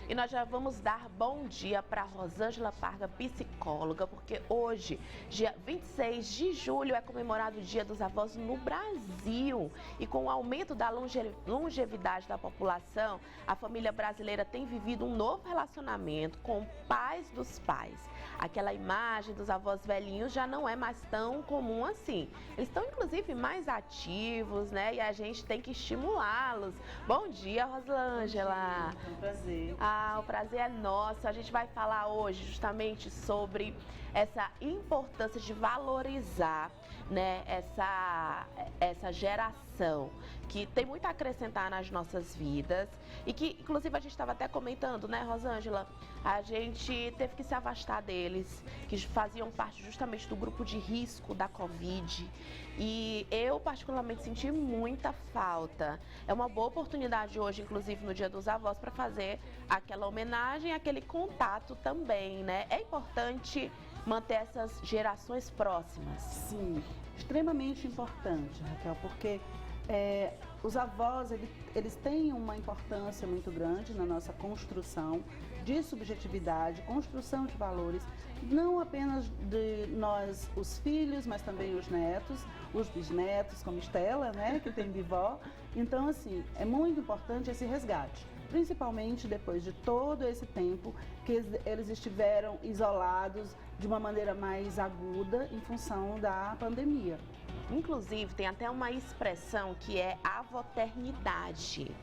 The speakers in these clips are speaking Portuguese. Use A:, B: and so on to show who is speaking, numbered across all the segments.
A: E nós já vamos dar bom dia para Rosângela Parga, psicóloga, porque hoje, dia 26 de julho, é comemorado o Dia dos Avós no Brasil. E com o aumento da longevidade da população, a família brasileira tem vivido um novo relacionamento com pais dos pais. Aquela imagem dos avós velhinhos já não é mais tão comum assim. Eles estão, inclusive, mais ativos, né? E a gente tem que estimulá-los. Bom dia, Rosângela.
B: É um prazer.
A: O prazer é nosso. A gente vai falar hoje justamente sobre essa importância de valorizar, né, essa geração que tem muito a acrescentar nas nossas vidas e que, inclusive, a gente estava até comentando, né, Rosângela? A gente teve que se afastar deles, que faziam parte justamente do grupo de risco da Covid. E eu, particularmente, senti muita falta. É uma boa oportunidade hoje, inclusive no Dia dos Avós, para fazer aquela homenagem, aquele contato também, né? É importante manter essas gerações próximas.
B: Sim, extremamente importante, Raquel, porque os avós, eles têm uma importância muito grande na nossa construção de subjetividade, construção de valores, não apenas de nós, os filhos, mas também os netos, os bisnetos, como Estela, né, que tem bivó. Então, assim, é muito importante esse resgate, principalmente depois de todo esse tempo que eles estiveram isolados de uma maneira mais aguda em função da pandemia.
A: Inclusive, tem até uma expressão que é avoternidade,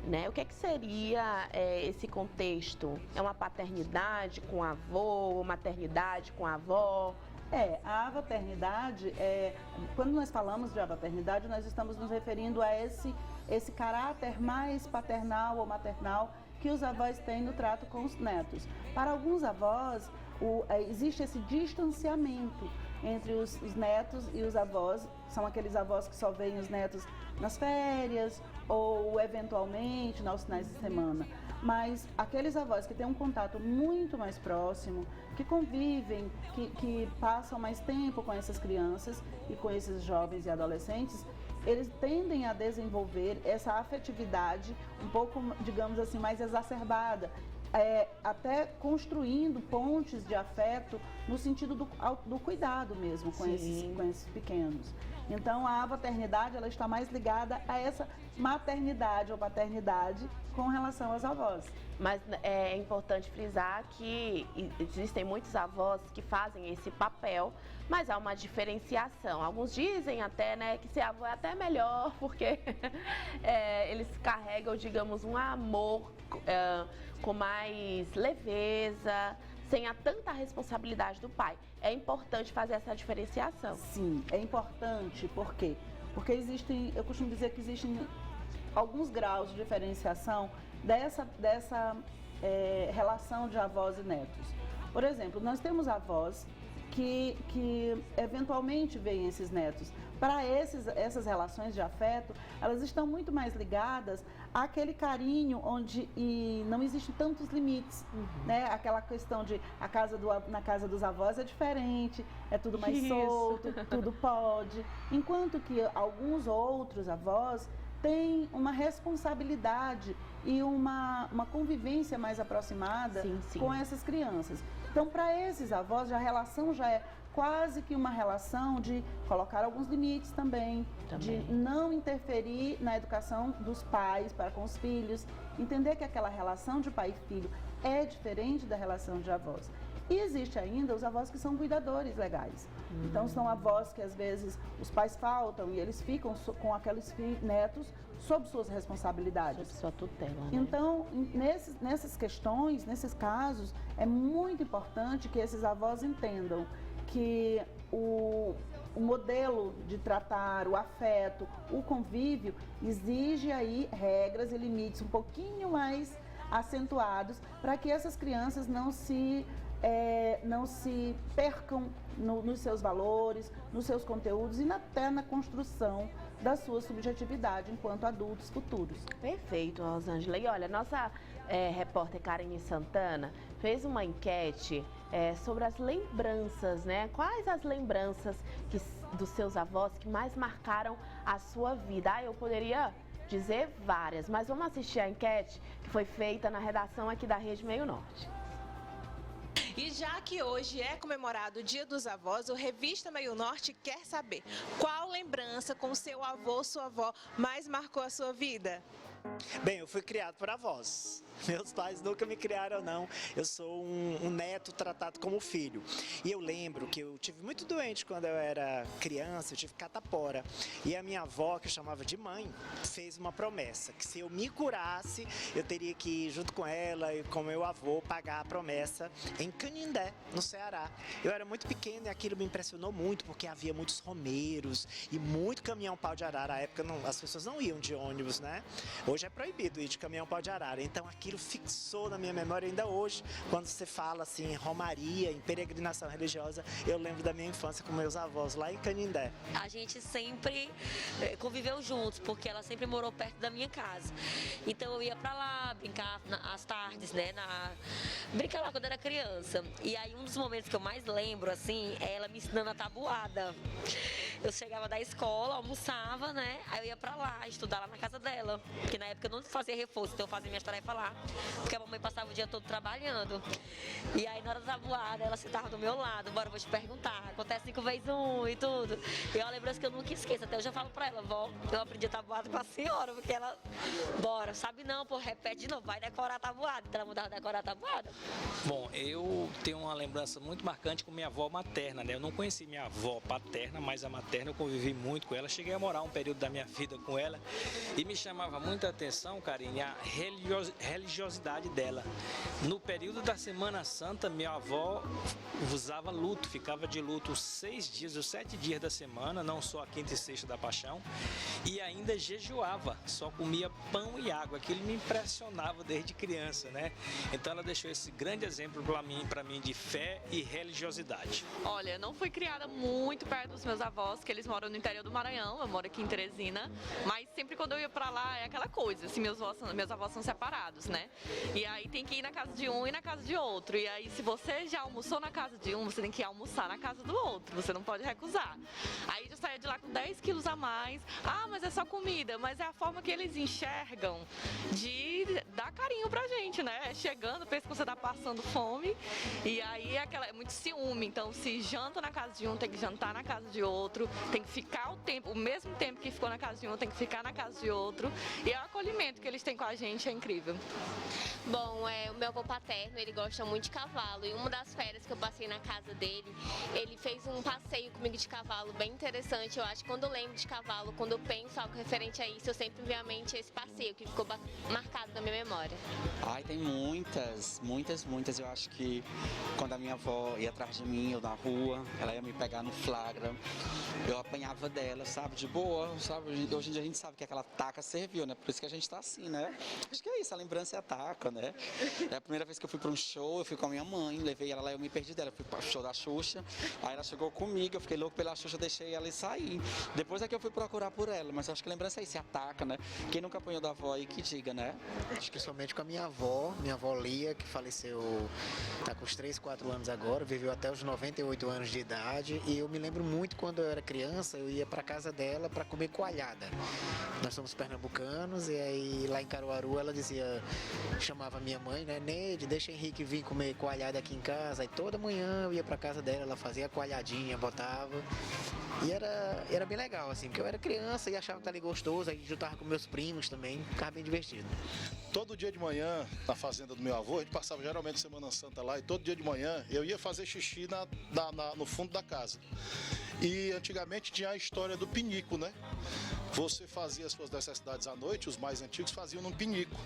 A: né? O que seria esse contexto? É uma paternidade com avô, maternidade com avó?
B: A avoternidade, quando nós falamos de avoternidade, nós estamos nos referindo a esse caráter mais paternal ou maternal que os avós têm no trato com os netos. Para alguns avós, existe esse distanciamento entre os netos e os avós. São aqueles avós que só veem os netos nas férias ou eventualmente nos finais de semana. Mas aqueles avós que têm um contato muito mais próximo, que convivem, que passam mais tempo com essas crianças e com esses jovens e adolescentes, eles tendem a desenvolver essa afetividade um pouco, digamos assim, mais exacerbada, até construindo pontes de afeto no sentido do cuidado mesmo com esses pequenos. Então a avoternidade, ela está mais ligada a essa maternidade ou paternidade com relação aos avós.
A: Mas é importante frisar que existem muitos avós que fazem esse papel, mas há uma diferenciação. Alguns dizem até, né, que ser avô é até melhor, porque eles carregam, digamos, um amor com mais leveza, sem a tanta responsabilidade do pai. É importante fazer essa diferenciação.
B: Sim, é importante. Por quê? Porque eu costumo dizer que existem alguns graus de diferenciação dessa relação de avós e netos. Por exemplo, nós temos avós que eventualmente veem esses netos. Para essas relações de afeto, elas estão muito mais ligadas àquele carinho onde não existem tantos limites, né? Aquela questão de na casa dos avós é diferente, é tudo mais solto, tudo pode. Enquanto que alguns outros avós têm uma responsabilidade e uma convivência mais aproximada com essas crianças. Então, para esses avós, a relação já é quase que uma relação de colocar alguns limites também, de não interferir na educação dos pais para com os filhos, entender que aquela relação de pai e filho é diferente da relação de avós. E existe ainda os avós que são cuidadores legais. Então são avós que às vezes os pais faltam e eles ficam com aqueles netos sob suas responsabilidades.
A: Sob sua tutela, né?
B: Então, nessas questões, nesses casos, é muito importante que esses avós entendam que o modelo de tratar, o afeto, o convívio, exige aí regras e limites um pouquinho mais acentuados para que essas crianças não se percam nos seus valores, nos seus conteúdos e até na construção da sua subjetividade enquanto adultos futuros.
A: Perfeito, Rosângela. E olha, nossa repórter Karine Santana fez uma enquete sobre as lembranças, né? Quais as lembranças dos seus avós que mais marcaram a sua vida? Eu poderia dizer várias, mas vamos assistir a enquete que foi feita na redação aqui da Rede Meio Norte.
C: E já que hoje é comemorado o Dia dos Avós, o Revista Meio Norte quer saber qual lembrança com seu avô ou sua avó mais marcou a sua vida?
D: Bem, eu fui criado por avós. Meus pais nunca me criaram, não. Eu sou um neto tratado como filho. E eu lembro que eu tive muito doente quando eu era criança, eu tive catapora. E a minha avó, que eu chamava de mãe, fez uma promessa, que se eu me curasse, eu teria que ir junto com ela e com meu avô pagar a promessa em Canindé, no Ceará. Eu era muito pequeno e aquilo me impressionou muito, porque havia muitos romeiros e muito caminhão pau de arara. Na época as pessoas não iam de ônibus, né? Hoje é proibido ir de caminhão pau de arara. Então aquilo fixou na minha memória ainda hoje. Quando você fala assim em romaria, em peregrinação religiosa, eu lembro da minha infância com meus avós lá em Canindé.
E: A gente sempre conviveu juntos, porque ela sempre morou perto da minha casa. Então eu ia pra lá brincar às tardes, né? Brincar lá quando era criança. E aí um dos momentos que eu mais lembro, assim, é ela me ensinando a tabuada. Eu chegava da escola, almoçava, né? Aí eu ia pra lá, estudar lá na casa dela. Porque na época eu não fazia reforço, então eu fazia minhas tarefas lá. Porque a mamãe passava o dia todo trabalhando. E aí na hora da tabuada, ela sentava do meu lado. Bora, eu vou te perguntar. Acontece 5 vezes 1 e tudo. E é uma lembrança que eu nunca esqueço. Até eu já falo pra ela, vó, eu aprendi a tabuada com a senhora. Porque ela, bora, sabe não, pô, repete de novo, vai decorar a tabuada. Então ela mudava decorar a tabuada.
F: Bom, eu tenho uma lembrança muito marcante com minha avó materna, né? Eu não conheci minha avó paterna, mas a materna eu convivi muito com ela. Cheguei a morar um período da minha vida com ela e me chamava muita atenção, Karine, a religiosidade dela. No período da Semana Santa, minha avó usava luto, ficava de luto os 6 dias, os 7 dias da semana, não só a quinta e sexta da paixão, e ainda jejuava, só comia pão e água. Aquilo me impressionava desde criança, né? Então ela deixou esse grande exemplo para mim de fé e religiosidade.
G: Olha, não fui criada muito perto dos meus avós, que eles moram no interior do Maranhão, eu moro aqui em Teresina, mas sempre quando eu ia pra lá é aquela coisa, assim, meus avós são separados, né? E aí tem que ir na casa de um e na casa de outro, e aí se você já almoçou na casa de um, você tem que almoçar na casa do outro, você não pode recusar. Aí eu saía de lá com 10 quilos a mais, mas é só comida, mas é a forma que eles enxergam de dar carinho pra gente, né? Chegando, pensa que você tá passando fome, e aí é muito ciúme, então se janta na casa de um, tem que jantar na casa de outro, tem que ficar o mesmo tempo que ficou na casa de um, tem que ficar na casa de outro, e o acolhimento que eles têm com a gente é incrível.
H: Bom, o meu avô paterno, ele gosta muito de cavalo, e uma das férias que eu passei na casa dele, ele fez um passeio comigo de cavalo bem interessante. Eu acho que quando eu lembro de cavalo, quando eu penso algo referente a isso, eu sempre vi à mente esse passeio que ficou marcado na minha memória.
I: Ai, tem muitas. Eu acho que quando a minha avó ia atrás de mim, eu na rua, ela ia me pegar no flagra, eu apanhava dela, sabe, de boa, sabe? Hoje em dia a gente sabe que aquela taca serviu, né? Por isso que a gente tá assim, né? Acho que é isso, a lembrança é a taca, né? É a primeira vez que eu fui pra um show, eu fui com a minha mãe, levei ela lá e eu me perdi dela. Eu fui pro show da Xuxa, aí ela chegou comigo, eu fiquei louco pela Xuxa, deixei ela e saí. Depois é que eu fui procurar por ela, mas acho que a lembrança é isso, é a taca, né? Quem nunca apanhou da avó aí, que diga, né?
J: Acho que somente com a minha avó Lia, que faleceu, tá com uns 3, 4 anos agora, viveu até os 98 anos de idade, e eu me lembro muito quando eu era criança, eu ia pra casa dela pra comer coalhada. Nós somos pernambucanos, e aí lá em Caruaru ela dizia, chamava minha mãe, né, Neide, deixa Henrique vir comer coalhada aqui em casa, e toda manhã eu ia pra casa dela, ela fazia coalhadinha, botava, e era bem legal, assim, porque eu era criança e achava que ali gostoso, aí juntava com meus primos também, ficava bem divertido.
K: Todo dia de manhã, na fazenda do meu avô, a gente passava geralmente Semana Santa lá, e todo dia de manhã eu ia fazer xixi no fundo da casa. E antigamente tinha a história do pinico, né? Você fazia as suas necessidades à noite, os mais antigos faziam num pinico.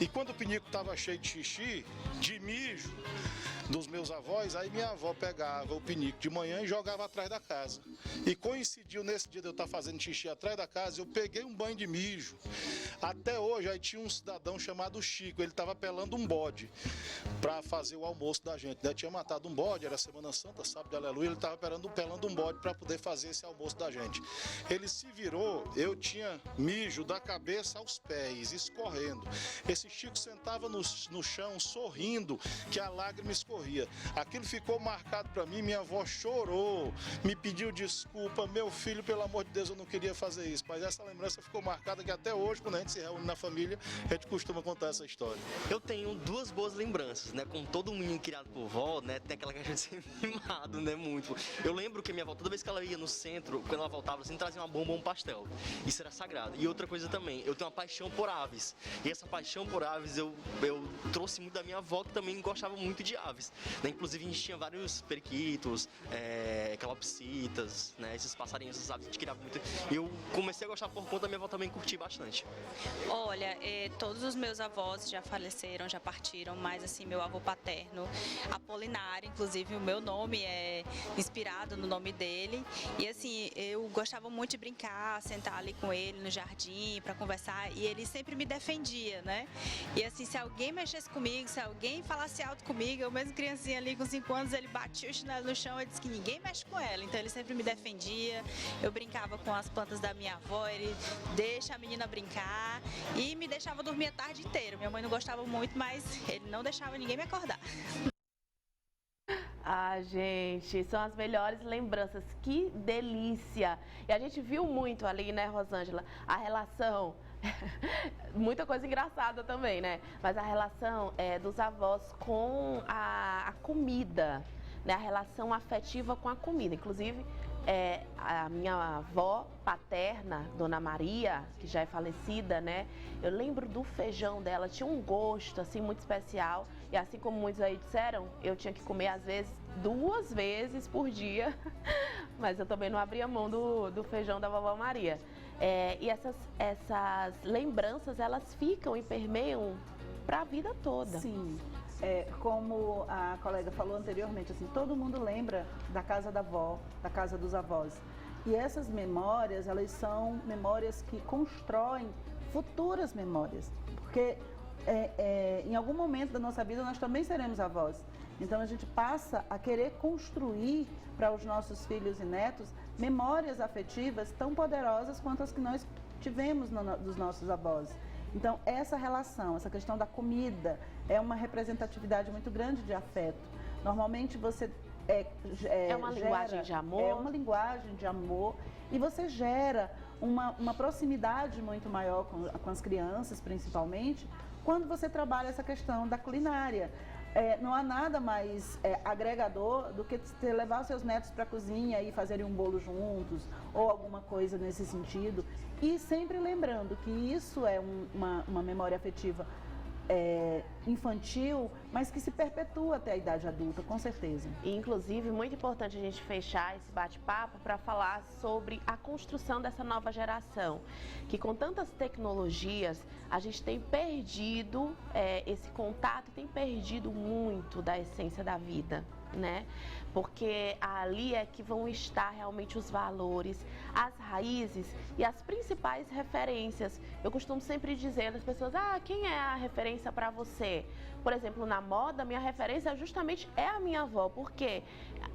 K: E quando o pinico estava cheio de xixi, de mijo dos meus avós, aí minha avó pegava o pinico de manhã e jogava atrás da casa. E coincidiu nesse dia de eu estar fazendo xixi atrás da casa, eu peguei um banho de mijo. Até hoje, aí tinha um cidadão chamado Chico, ele estava pelando um bode para fazer o almoço da gente, né? Tinha matado um bode, era Semana Santa, sábado de aleluia, ele estava pelando um bode para poder fazer esse almoço da gente. Ele se virou eu tinha mijo da cabeça aos pés, escorrendo. Esse Chico sentava no chão, sorrindo, que a lágrima escorria. Aquilo ficou marcado para mim, minha avó chorou, me pediu desculpa, meu filho, pelo amor de Deus, eu não queria fazer isso. Mas essa lembrança ficou marcada que até hoje, quando a gente se reúne na família, a gente costuma contar essa história.
L: Eu tenho duas boas lembranças, né? Como todo menino criado por vó, né? Tem aquela questão de ser mimado, né? Muito. Eu lembro que minha avó, toda vez que ela ia no centro, quando ela voltava, assim, trazia uma bomba ou um pastel. Isso era sagrado. E outra coisa também, eu tenho uma paixão por aves. E essa paixão por aves eu trouxe muito da minha avó, que também gostava muito de aves. Né? Inclusive, a gente tinha vários periquitos, calopsitas, né? Esses passarinhos, essas aves, a gente criava muito. E eu comecei a gostar por conta da minha avó também, curti bastante.
M: Olha, todos os meus avós já faleceram, já partiram, mas assim, meu avô paterno, Apolinário, inclusive o meu nome é inspirado no nome dele. E assim, eu gostava muito de brincar, sentar ali com ele no jardim para conversar, e ele sempre me defendia, né? E assim, se alguém mexesse comigo, se alguém falasse alto comigo, eu mesmo criancinha ali com 5 anos, ele batia o chinelo no chão e disse que ninguém mexe com ela. Então ele sempre me defendia, eu brincava com as plantas da minha avó, ele deixa a menina brincar e me deixava dormir a tarde inteira. Minha mãe não gostava muito, mas ele não deixava ninguém me acordar.
A: Ah, gente, são as melhores lembranças, que delícia! E a gente viu muito ali, né, Rosângela, a relação, muita coisa engraçada também, né? Mas a relação dos avós com a comida, né? A relação afetiva com a comida. Inclusive, a minha avó paterna, Dona Maria, que já é falecida, né? Eu lembro do feijão dela, tinha um gosto, assim, muito especial. E assim como muitos aí disseram, eu tinha que comer, às vezes, 2 vezes por dia. Mas eu também não abria mão do feijão da vovó Maria. E essas lembranças, elas ficam e permeiam para a vida toda.
B: Sim. Como a colega falou anteriormente, assim, todo mundo lembra da casa da avó, da casa dos avós. E essas memórias, elas são memórias que constroem futuras memórias. Porque em algum momento da nossa vida nós também seremos avós. Então a gente passa a querer construir para os nossos filhos e netos memórias afetivas tão poderosas quanto as que nós tivemos dos nossos avós. Então, essa relação, essa questão da comida, é uma representatividade muito grande de afeto. Normalmente você
A: linguagem de amor.
B: É uma linguagem de amor e você gera uma proximidade muito maior com as crianças, principalmente, quando você trabalha essa questão da culinária. Não há nada mais agregador do que você levar os seus netos para a cozinha e fazerem um bolo juntos ou alguma coisa nesse sentido. E sempre lembrando que isso é uma memória afetiva infantil, mas que se perpetua até a idade adulta, com certeza.
A: E, inclusive, muito importante a gente fechar esse bate-papo para falar sobre a construção dessa nova geração, que com tantas tecnologias a gente tem perdido esse contato, tem perdido muito da essência da vida, né? Porque ali é que vão estar realmente os valores, as raízes e as principais referências. Eu costumo sempre dizer às pessoas, quem é a referência para você? Por exemplo, na moda, minha referência justamente é a minha avó, porque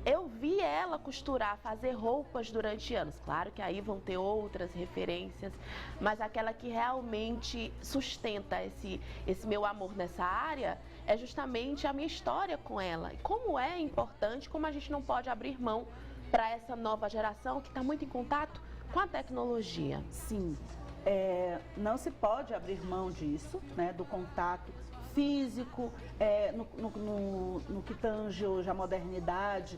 A: eu vi ela costurar, fazer roupas durante anos. Claro que aí vão ter outras referências, mas aquela que realmente sustenta esse meu amor nessa área é justamente a minha história com ela. E como é importante, como a gente não pode abrir mão para essa nova geração que está muito em contato com a tecnologia.
B: Sim, não se pode abrir mão disso, né, do contato físico, no que tange hoje a modernidade.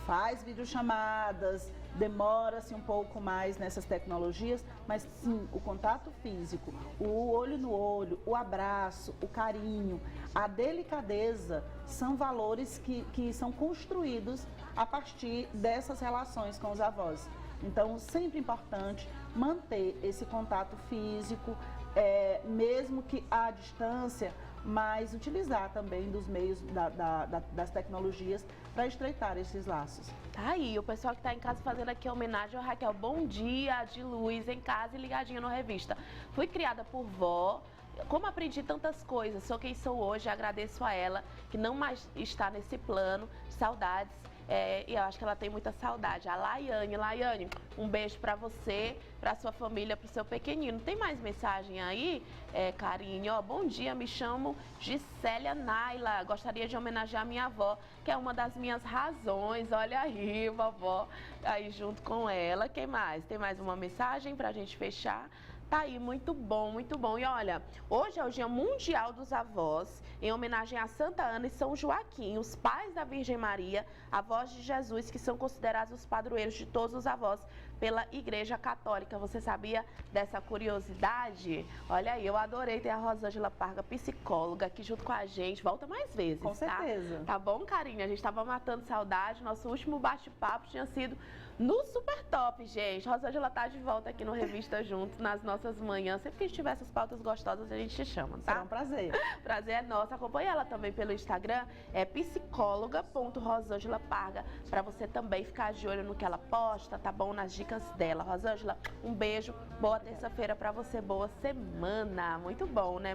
B: Faz videochamadas, demora-se um pouco mais nessas tecnologias, mas sim, o contato físico, o olho no olho, o abraço, o carinho, a delicadeza são valores que são construídos a partir dessas relações com os avós. Então, sempre importante manter esse contato físico, mesmo que à distância, mas utilizar também dos meios das tecnologias para estreitar esses laços.
A: Tá aí, o pessoal que está em casa fazendo aqui a homenagem ao Raquel. Bom dia, de luz, em casa e ligadinho no Revista. Fui criada por vó, como aprendi tantas coisas, sou quem sou hoje, agradeço a ela, que não mais está nesse plano. Saudades e eu acho que ela tem muita saudade. A Laiane, um beijo pra você, pra sua família, pro seu pequenino. Tem mais mensagem aí, Karine? Ó, bom dia, me chamo Gisélia Naila. Gostaria de homenagear minha avó, que é uma das minhas razões. Olha aí, vovó, aí junto com ela. Quem mais? Tem mais uma mensagem pra gente fechar? Tá aí, muito bom, muito bom. E olha, hoje é o Dia Mundial dos Avós, em homenagem a Santa Ana e São Joaquim, os pais da Virgem Maria, avós de Jesus, que são considerados os padroeiros de todos os avós pela Igreja Católica. Você sabia dessa curiosidade? Olha aí, eu adorei ter a Rosângela Parga, psicóloga, aqui junto com a gente. Volta mais vezes,
B: Com certeza.
A: Tá bom, Karine? A gente tava matando saudade. Nosso último bate-papo tinha sido no Super Top, gente. Rosângela tá de volta aqui no Revista Junto, nas nossas manhãs. Sempre que a gente tiver essas pautas gostosas, a gente te chama, tá?
B: Será um prazer.
A: Prazer é nosso. Acompanhe ela também pelo Instagram, é psicóloga.rosângela.parga, para você também ficar de olho no que ela posta, tá bom? Nas dicas dela. Rosângela, um beijo, boa terça-feira para você, boa semana. Muito bom, né?